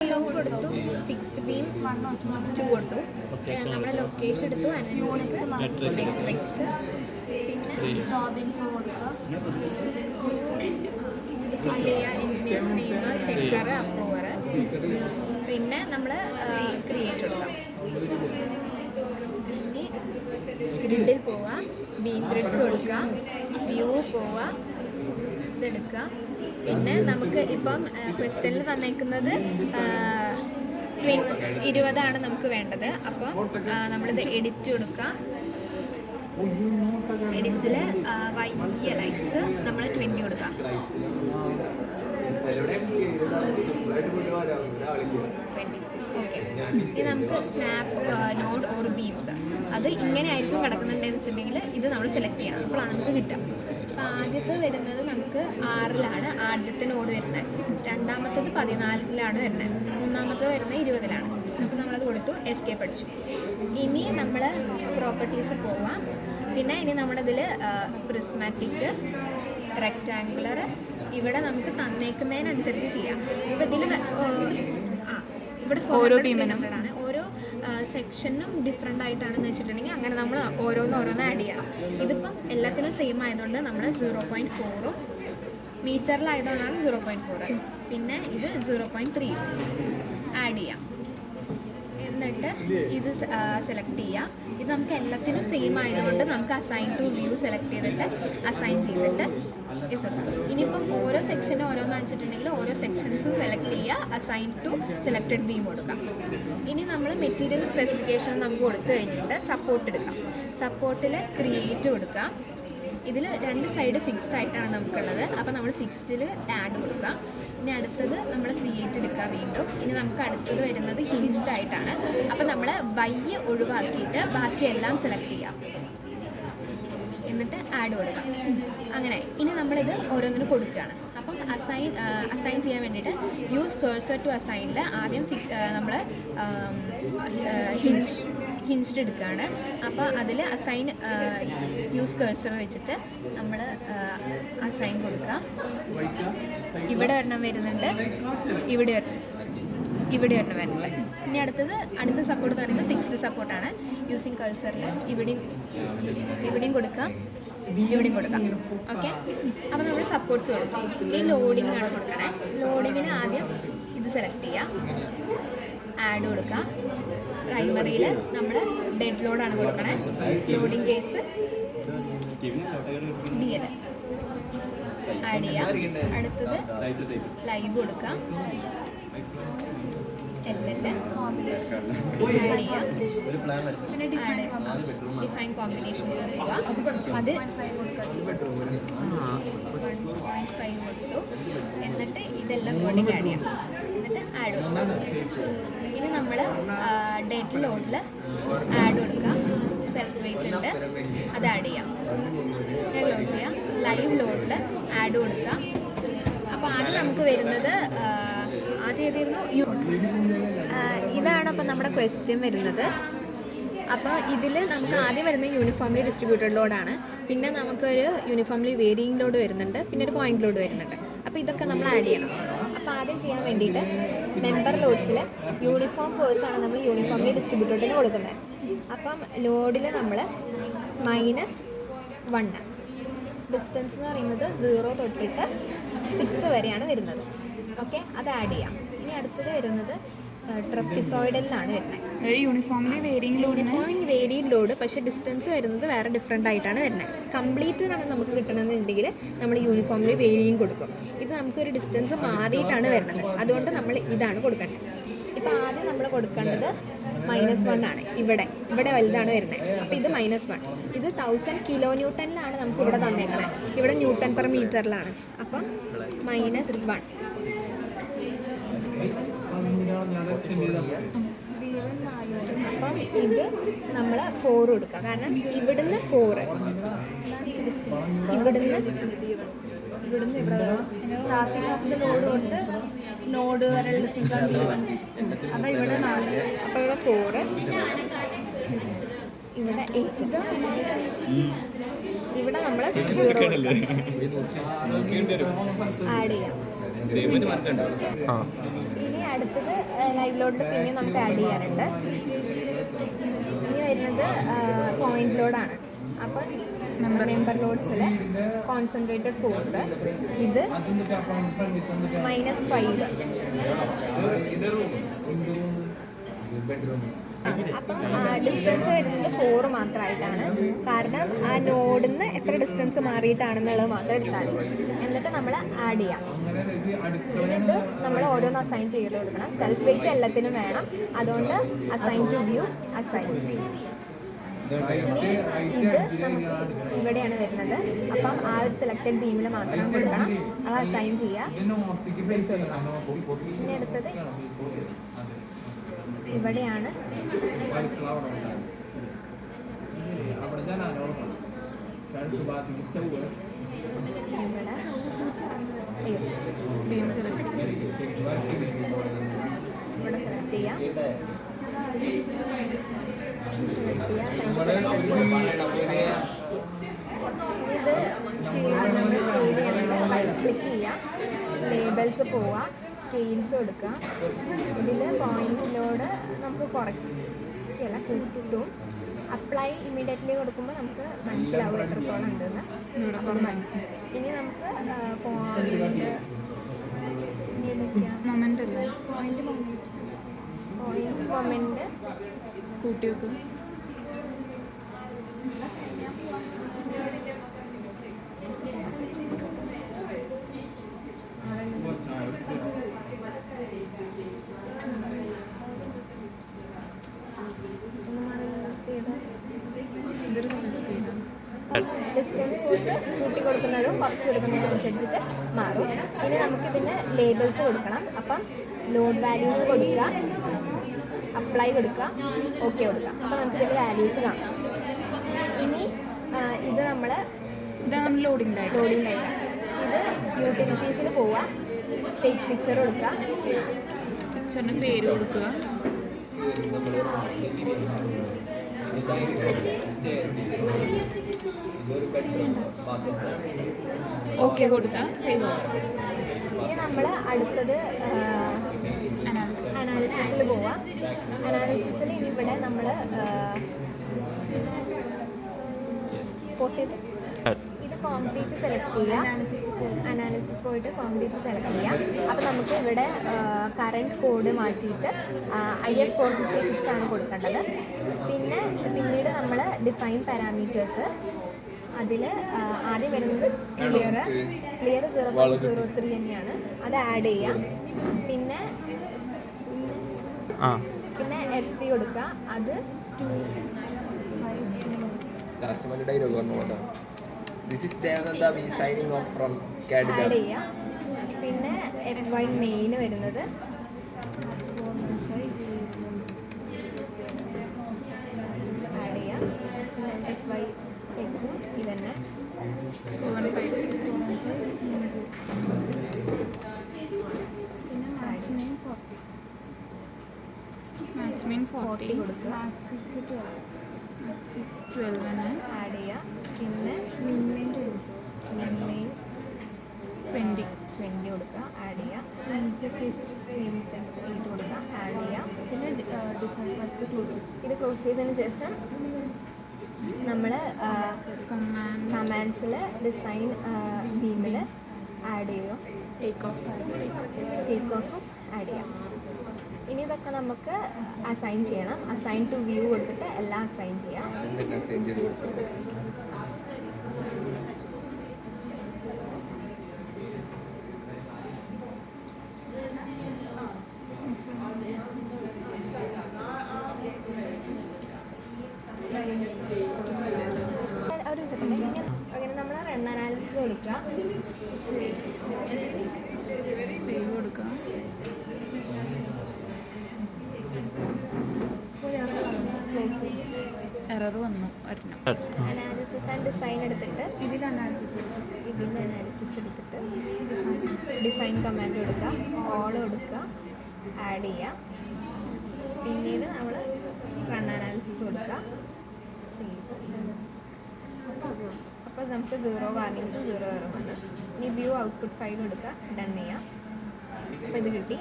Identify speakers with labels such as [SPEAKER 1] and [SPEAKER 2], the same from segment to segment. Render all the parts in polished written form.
[SPEAKER 1] കൊടുത്തു, fixed beam 2 കൊടുത്തു, നമ്മുടെ ലൊക്കേഷൻ എടുത്തു, മെട്രിക്സ്, പിന്നെ ജോബ് ഇൻഫോ കൊടുക്കുക, ഫില്ല് ചെയ്യുക, എഞ്ചിനീയേഴ്സ് നെയിം, ചെക്കർ, അപ്രൂവർ, പിന്നെ നമ്മൾ ക്രിയേറ്റ് കൊടുക്കാം. ഗ്രിഡിൽ പോവുക, ബീം ഗ്രിഡ്സ് കൊടുക്കുക, വ്യൂ പോവുക, ഇതെടുക്കുക. പിന്നെ നമുക്ക് ഇപ്പം ക്വസ്റ്റ്യനിൽ തന്നേക്കുന്നത് 20 നമുക്ക് വേണ്ടത്. അപ്പം നമ്മളിത് എഡിറ്റ് കൊടുക്കുക. എഡിറ്റിൽ വലിയ ലൈക്സ് നമ്മൾ 20 കൊടുക്കാം. ഓക്കെ, ഇനി നമുക്ക് സ്നാപ്പ് നോഡ് ഓർ ബീംസ് അത് ഇങ്ങനെ ആയിരിക്കും കിടക്കുന്നുണ്ടെന്ന് വെച്ചിട്ടുണ്ടെങ്കിൽ ഇത് നമ്മൾ സെലക്ട് ചെയ്യണം. അപ്പോഴാണ് നമുക്ക് കിട്ടുക. അപ്പോൾ ആദ്യത്തെ വരുന്നത് നമുക്ക് 6 ആദ്യത്തെ നോഡ് വരുന്നത്, രണ്ടാമത്തേത് 14 വരുന്നത്, മൂന്നാമത്തേത് വരുന്നത് 20. അപ്പോൾ നമ്മളത് കൊടുത്തു, എസ്കേപ്പ് അടിച്ചു. ഇനി നമ്മൾ പ്രോപ്പർട്ടീസ് പോവാം. പിന്നെ ഇനി നമ്മളിതിൽ പ്രിസ്മാറ്റിക്, റെക്റ്റാങ്കുലർ ഇവിടെ നമുക്ക് തന്നേക്കുന്നതിനനുസരിച്ച് ചെയ്യാം. ഇപ്പോൾ ഇതിൽ ഇവിടെ ആണ് ഓരോ സെക്ഷനും ഡിഫറെൻ്റ് ആയിട്ടാണെന്ന് വെച്ചിട്ടുണ്ടെങ്കിൽ അങ്ങനെ നമ്മൾ ഓരോന്ന് ആഡ് ചെയ്യണം. ഇതിപ്പം എല്ലാത്തിനും സെയിം ആയതുകൊണ്ട് നമ്മൾ 0.4 മീറ്ററിലായതുകൊണ്ടാണ് 0.4. പിന്നെ ഇത് 0.3 ആഡ് ചെയ്യാം. എന്നിട്ട് ഇത് സെലക്ട് ചെയ്യാം. ഇത് നമുക്ക് എല്ലാത്തിനും സെയിം ആയതുകൊണ്ട് നമുക്ക് അസൈൻ ടു വ്യൂ സെലക്ട് ചെയ്തിട്ട് അസൈൻ ചെയ്തിട്ട് ഇനിയിപ്പം ഓരോ സെക്ഷനും ഓരോന്ന് വെച്ചിട്ടുണ്ടെങ്കിൽ ഓരോ സെക്ഷൻസും സെലക്ട് ചെയ്യുക, അസൈൻ ടു സെലക്റ്റഡ് ബീം കൊടുക്കാം. ഇനി നമ്മൾ മെറ്റീരിയൽ സ്പെസിഫിക്കേഷൻ നമുക്ക് കൊടുത്തു കഴിഞ്ഞിട്ട് സപ്പോർട്ട് എടുക്കാം. സപ്പോർട്ടിൽ ക്രിയേറ്റ് കൊടുക്കാം. ഇതിൽ 2 സൈഡ് ഫിക്സ്ഡ് ആയിട്ടാണ് നമുക്കുള്ളത്. അപ്പോൾ നമ്മൾ ഫിക്സ്ഡിൽ ആഡ് കൊടുക്കാം. ഇനി അടുത്തത് നമ്മൾ ക്രിയേറ്റ് എടുക്കുക വീണ്ടും. ഇനി നമുക്ക് അടുത്തത് വരുന്നത് ഹിഞ്ച്ഡ് ആയിട്ടാണ്. അപ്പോൾ നമ്മൾ വയ്യ ഒഴിവാക്കിയിട്ട് ബാക്കിയെല്ലാം സെലക്ട് ചെയ്യാം, എന്നിട്ട് ആഡ് കൊടുക്കാം. അങ്ങനെ ഇനി നമ്മളിത് ഓരോന്നിനും കൊടുക്കുകയാണ്. അപ്പം അസൈൻ ചെയ്യാൻ വേണ്ടിയിട്ട് യൂസ് കഴ്സർ ടു അസൈനിൽ ആദ്യം നമ്മൾ ഹിഞ്ച്ഡ് എടുക്കുകയാണ്. അപ്പോൾ അതിൽ അസൈൻ യൂസ് കഴ്സർ വെച്ചിട്ട് നമ്മൾ അസൈൻ കൊടുക്കുക. ഇവിടെ ഒരെണ്ണം വരുന്നുണ്ട്, ഇവിടെ ഒരെണ്ണം വരുന്നുണ്ട്. ഇനി അടുത്ത സപ്പോർട്ട് എന്ന് പറയുന്നത് ഫിക്സ്ഡ് സപ്പോർട്ടാണ്. യൂസിങ് കഴ്സറിൽ ഇവിടെയും കൊടുക്കാം, ഇവിടെയും കൊടുക്കാം. ഓക്കെ, അപ്പോൾ നമ്മൾ സപ്പോർട്ട്സ് കൊടുക്കും. ഈ ലോഡിംഗ് ആണ് കൊടുക്കണേ. ലോഡിങ്ങിന് ആദ്യം ഇത് സെലക്ട് ചെയ്യാം, ആഡ് കൊടുക്കാം. പ്രൈമറിയിൽ നമ്മൾ ഡെഡ് ലോഡാണ് കൊടുക്കണേ. ലോഡിംഗ് കേസ് DL ആഡ് ചെയ്യാം. അടുത്തത് ലൈവ് കൊടുക്കാം, പിന്നെ ഡിഫൈൻ കോമ്പിനേഷൻസ് കൊടുക്കുക. അത് 1.5 കൊടുത്തു. എന്നിട്ട് ഇതെല്ലാം കോഡിങ് ആഡ് ചെയ്യാം. എന്നിട്ട് ആഡ് കൊടുക്കാം. ഇനി നമ്മൾ ഡെഡ് ലോഡിൽ ആഡ് കൊടുക്കാം. സെൽഫ് വെയിറ്റ് ഉണ്ട്, അത് ആഡ് ചെയ്യാം. ക്ലോസ് ചെയ്യാം. ലൈവ് ലോഡിൽ ആഡ് കൊടുക്കാം. അപ്പോൾ ആദ്യം നമുക്ക് വരുന്നത് ഇതാണ്. അപ്പോൾ നമ്മുടെ ക്വസ്റ്റ്യൻ വരുന്നത്. അപ്പോൾ ഇതിൽ നമുക്ക് ആദ്യം വരുന്നത് യൂണിഫോംലി ഡിസ്ട്രിബ്യൂട്ടഡ് ലോഡാണ്. പിന്നെ നമുക്കൊരു യൂണിഫോംലി വേരിയിങ് ലോഡ് വരുന്നുണ്ട്, പിന്നെ ഒരു പോയിന്റ് ലോഡ് വരുന്നുണ്ട്. അപ്പോൾ ഇതൊക്കെ നമ്മൾ ആഡ് ചെയ്യണം. അപ്പോൾ ആദ്യം ചെയ്യാൻ വേണ്ടിയിട്ട് മെമ്പർ ലോഡ്സിൽ യൂണിഫോം ഫോഴ്സാണ് നമ്മൾ യൂണിഫോംലി ഡിസ്ട്രിബ്യൂട്ടഡിന് കൊടുക്കുന്നത്. അപ്പം ലോഡിൽ നമ്മൾ -1, ഡിസ്റ്റൻസ് എന്ന് പറയുന്നത് 0 തൊട്ടിട്ട് 6 വരെയാണ് വരുന്നത്. ഓക്കെ, അത് ആഡ് ചെയ്യാം. ഇനി അടുത്തത് വരുന്നത് ട്രപ്പിസോയിഡലിലാണ് വരുന്നത്. യൂണിഫോമിൽ വേരിയിങ് ലോഡ്, പക്ഷേ ഡിസ്റ്റൻസ് വരുന്നത് വേറെ ഡിഫറെൻ്റ് ആയിട്ടാണ് വരുന്നത്. കംപ്ലീറ്റ് ആണ് നമുക്ക് കിട്ടണമെന്നുണ്ടെങ്കിൽ നമ്മൾ യൂണിഫോമിൽ വേരിയിങ് കൊടുക്കും. ഇത് നമുക്കൊരു ഡിസ്റ്റൻസ് മാറിയിട്ടാണ് വരുന്നത്, അതുകൊണ്ട് നമ്മൾ ഇതാണ് കൊടുക്കേണ്ടത്. ഇപ്പോൾ ആദ്യം നമ്മൾ കൊടുക്കേണ്ടത് -1 ആണ്. ഇവിടെ വലുതാണ് വരുന്നത്. അപ്പോൾ ഇത് -1. ഇത് 1000 kN നമുക്ക് ഇവിടെ തന്നേക്കണേ. ഇവിടെ Nm/m അപ്പം -1. അപ്പം ഇത് നമ്മൾ 4 കൊടുക്കുക. കാരണം ഇവിടുന്ന് 4, ഇവിടുന്ന് സ്റ്റാർട്ടിങ് ഓഫ് ദ ലോഡ് തൊട്ട് നോഡ് വരെയുള്ള ഡിസ്റ്റൻസ് ആണ് D1. അപ്പോൾ ഇവിടെ 4, അപ്പോൾ ഇവിടെ 4, ഇവിടെ 8. ഇവിടെ നമ്മൾ 0 ആഡ് ചെയ്യാം. ഇനി അടുത്തത് ലൈവ് ലോഡിൽ പിന്നെ നമുക്ക് ആഡ് ചെയ്യാനുണ്ട്. ഇനി വരുന്നത് പോയിന്റ് ലോഡാണ്. അപ്പം മെമ്പർ ലോഡ്സിൽ കോൺസെൻട്രേറ്റഡ് ഫോഴ്സ് ഇത് -5. അപ്പം ഡിസ്റ്റൻസ് വരുന്നത് 4 മാത്രമായിട്ടാണ്. കാരണം ആ നോഡിൽ നിന്ന് എത്ര ഡിസ്റ്റൻസ് മാറിയിട്ടാണെന്നുള്ളത് മാത്രം എടുത്താൽ മതി. എന്നിട്ട് നമ്മൾ ആഡ് ചെയ്യാം. ഇത് നമ്മൾ ഓരോന്ന് അസൈൻ ചെയ്ത് കൊടുക്കണം. സെൽഫ് വെയിറ്റ് എല്ലാത്തിനും വേണം. അതുകൊണ്ട് അസൈൻ ടു വ്യൂ, അസൈൻ. ഇനി ഇത് നമുക്ക് ഇവിടെയാണ് വരുന്നത്. അപ്പം ആ ഒരു സെലക്റ്റഡ് ബീമിൽ മാത്രം കൊടുക്കണം. അത് അസൈൻ ചെയ്യുക, പ്ലസ് കൊടുക്കണം. ഇനി അടുത്തത് ഇവിടെയാണ്. ഇവിടെ സെലക്ട് ചെയ്യാം. ഇത് നമ്മൾ സ്കെയിൽ ചെയ്യണമെങ്കിൽ റൈറ്റ് ക്ലിക്ക് ചെയ്യാം, ലേബൽസ് പോവുക, സ്കെയിൽസ് കൊടുക്കുക. ഇതിൽ പോയിന്റിലോട് നമുക്ക് കുറയ്ക്കല്ല, കൂട്ടും. അപ്ലൈ ഇമ്മീഡിയറ്റ്ലി കൊടുക്കുമ്പോൾ നമുക്ക് മനസ്സിലാവും എത്രത്തോളം ഉണ്ടെന്ന്. അപ്പോൾ മതി. ഇനി നമുക്ക് പോയിന്റ് മൊമെന്റ് കൂട്ടി വെക്കും. ഡിസ്റ്റൻസ് ഫോഴ്സ് കൂട്ടി കൊടുക്കുന്നതും കുറച്ച് കൊടുക്കുന്നതും അനുസരിച്ചിട്ട് മാറും. ഇനി നമുക്കിതിന് ലേബൽസ് കൊടുക്കണം. അപ്പം ലോഡ് വാല്യൂസ് കൊടുക്കുക, അപ്ലൈ കൊടുക്കുക, ഓക്കെ കൊടുക്കുക. അപ്പോൾ നമുക്കിതിൽ വാല്യൂസ് കാണാം. ഇനി ഇത് നമ്മൾ ലോഡിംഗ് ലൈൻ. ഇത് യൂട്ടിലിറ്റീസിൽ പോവുക, ടേക്ക് പിക്ചർ കൊടുക്കുക, പിക്ചറിന് പേര് കൊടുക്കുക, ഓക്കെ കൊടുത്താൽ സേവ് ആവും. ഇനി നമ്മൾ അടുത്തത് അനാലിസിസിൽ പോവാം. അനാലിസിസിൽ ഇനി ഇവിടെ നമ്മൾ ഇത് കോൺക്രീറ്റ് സെലക്ട് ചെയ്യുക. അനാലിസിസ് പോയിട്ട് കോൺക്രീറ്റ് സെലക്ട് ചെയ്യാം. അപ്പോൾ നമുക്ക് ഇവിടെ കറണ്ട് കോഡ് മാറ്റിയിട്ട് IS 456 ആണ് കൊടുക്കേണ്ടത്. പിന്നീട് നമ്മൾ ഡിഫൈൻ പാരാമീറ്റേഴ്സ്. അതിൽ ആദ്യം വരുന്നത് ക്ലിയർ 0.03 തന്നെയാണ്. അത് ആഡ് ചെയ്യാം. പിന്നെ FC കൊടുക്കുക. അത് ആഡ് ചെയ്യാം. പിന്നെ FY മെയിൻ വരുന്നത് ആഡ് ചെയ്യാം. FY സെക്കും ഇതന്നെ. പിന്നെ മാക്സിമം 40 കൊടുക്കുക. 12 ആഡ് ചെയ്യുക. പിന്നെ മെയിൻ 20 കൊടുക്കുക, ആഡ് ചെയ്യുക. 8 കൊടുക്കുക, ആഡ് ചെയ്യുക. പിന്നെ ഇത് ക്ലോസ് ചെയ്തതിന് ശേഷം നമ്മൾ കമാൻഡ്സിൽ ഡിസൈൻ ബീമിൽ ആഡ് ചെയ്യുക, ടേക്ക് ഓഫും ആഡ് ചെയ്യാം. ഇനി ഇതൊക്കെ നമുക്ക് അസൈൻ ചെയ്യണം. അസൈൻ ടു വ്യൂ കൊടുത്തിട്ട് എല്ലാം അസൈൻ ചെയ്യാം. ഒരു സെക്കൻഡ്. അങ്ങനെ നമ്മൾ റൺ അനാലിസിസ് കൊടുക്കുക, സേവ് കൊടുക്കുക. എറർ വന്നു വരണം. അനാലിസിസ് ആൻഡ് ഡിസൈൻ എടുത്തിട്ട് ഇതിൽ അനാലിസിസ് എടുത്തിട്ട് ഡിഫൈൻ കമാൻഡ് കൊടുക്കുക, ഓൾ കൊടുക്കുക, ആഡ് ചെയ്യുക. പിന്നീട് നമ്മൾ റൺ അനാലിസിസ് കൊടുക്കുക, അപ്പോൾ നമുക്ക് 0 വാർണിങ്സും 0 എററും വന്നു. ഇനി വ്യൂ ഔട്ട്പുട്ട് ഫയൽ കൊടുക്കുക, ഡൺ ചെയ്യാം. അപ്പോൾ ഇത് കിട്ടി.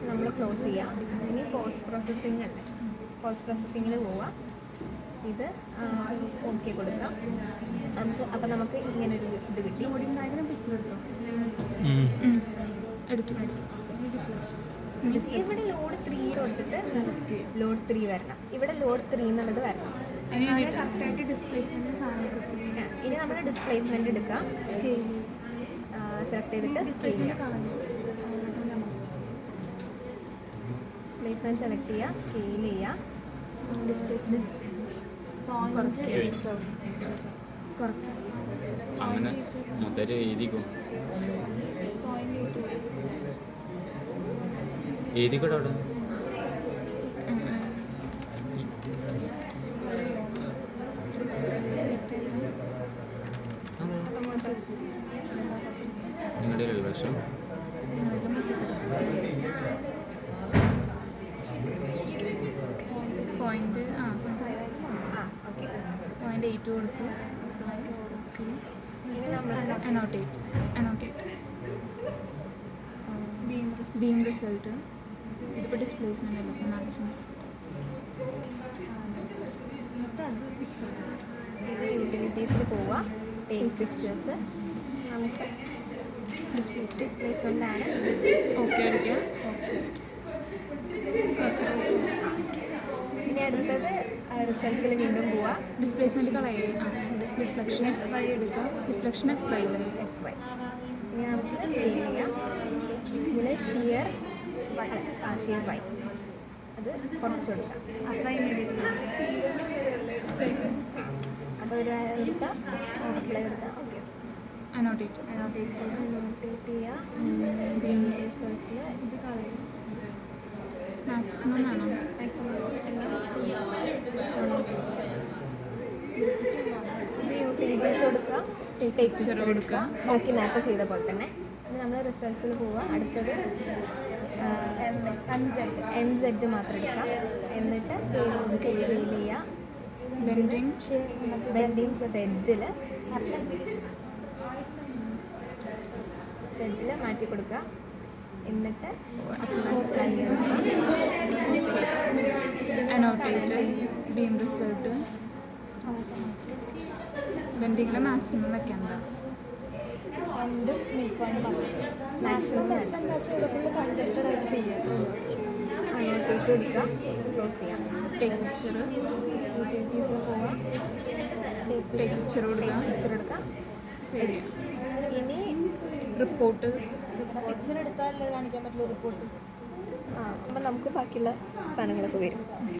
[SPEAKER 1] നമ്മൾ ക്ലോസ് ചെയ്യാം. ഇനി പോസ്റ്റ് പ്രോസസ്സിങ് അല്ലേ, പോസ്റ്റ് പ്രോസസ്സിങ്ങിൽ പോവാം. ഇത് ഓക്കെ കൊടുക്കാം നമുക്ക്. അപ്പം നമുക്ക് ഇങ്ങനൊരു ഇത് കിട്ടി. എടുത്തു. ഇവിടെ ലോഡ് 3 കൊടുത്തിട്ട് ലോഡ് 3 വരണം. ഇവിടെ ലോഡ് 3 എന്നുള്ളത് വരണം. ഇനി നമ്മൾ ഡിസ്പ്ലേസ്മെൻറ്റ് എടുക്കാം. സെലക്ട് ചെയ്തിട്ട് സ്കെയിൽ ചെയ്യാം. ഡിസ്പ്ലേസ്മെൻറ്റ് സെലക്ട് ചെയ്യുക, സ്കെയിൽ ചെയ്യുക.
[SPEAKER 2] അങ്ങനെ മൊത്തം എഴുതിക്കോ, എഴുതിക്കോട്ടെ അവിടെ. നിങ്ങളുടെ ഒരു വശം
[SPEAKER 3] പോയിന്റ്
[SPEAKER 1] ഓക്കെ.
[SPEAKER 3] പോയിന്റ് 8 കൊടുത്തു.
[SPEAKER 1] ഇനി നമ്മൾ
[SPEAKER 3] അനോട്ടേറ്റ് ബീം റിസൾട്ട്. ഇതിപ്പോൾ ഡിസ്പ്ലേസ്മെൻ്റ് അല്ല, ഇപ്പോൾ മാക്സിമം റിസൾട്ട്.
[SPEAKER 1] ഇത് യൂട്ടിലിറ്റീസിൽ പോവുക, ടേക്ക് പിക്ചേഴ്സ്. നമുക്ക് ഡിസ്പ്ലേസ്മെൻ്റാണ്.
[SPEAKER 3] ഓക്കെ അടിക്കുക.
[SPEAKER 1] ഇനി അടുത്തത് റിസൾട്ട്സിൽ വീണ്ടും പോവുക.
[SPEAKER 3] ഡിസ്പ്ലേസ്മെൻറ്റ് കളയുക. റിഫ്ലക്ഷൻ F5 എടുക്കുക. Reflection F5.
[SPEAKER 1] ഇനി നമുക്ക് സ്കെയിൽ ചെയ്യാം. ഇതിൽ ഷിയർ വൈ അത് കുറച്ച് കൊടുക്കാം. അപ്പോൾ ഒരു എടുക്കാം, അപ്ലൈ എടുക്കാം. ഓക്കെ.
[SPEAKER 3] അനോട്ടേറ്റ്
[SPEAKER 1] ചെയ്യുക. റിസൾട്ട്സിൽ ഇത് കളയും.
[SPEAKER 3] മാക്സിമം ആണോ?
[SPEAKER 1] ഇത് യൂട്ടിലിറ്റീസ് കൊടുക്കുക, ടെക്സ്ചർ കൊടുക്കുക. ബാക്കി നേരത്തെ ചെയ്ത പോലെ തന്നെ. ഇനി നമ്മൾ റിസൾട്ട്സിൽ പോവുക. അടുത്തത് MZ മാത്രം എടുക്കാം. എന്നിട്ട് സ്കെയിൽ ചെയ്യുക. ബെൻഡിങ് സെഡ്ജിൽ മാറ്റി കൊടുക്കുക. എന്നിട്ട്
[SPEAKER 3] അനോട്ടേറ്റ് ബീം റിസൾട്ട്. ബെൻഡിങ്ങിൽ മാക്സിമം വെക്കണ്ട.
[SPEAKER 1] അനോട്ടേറ്റ് കൊടുക്കുക, ക്ലോസ് ചെയ്യാം.
[SPEAKER 3] ടെക്സ്ചർ
[SPEAKER 1] യൂട്ടിലിറ്റീസിൽ പോവുക,
[SPEAKER 3] ടെക്സ്ചർ കൊടുക്കുക.
[SPEAKER 1] പിക്ചർ എടുക്കാം.
[SPEAKER 3] ശരി.
[SPEAKER 1] ഇനി
[SPEAKER 3] റിപ്പോർട്ട്
[SPEAKER 1] അപ്പം നമുക്ക് ബാക്കിയുള്ള സാധനങ്ങളൊക്കെ വരും.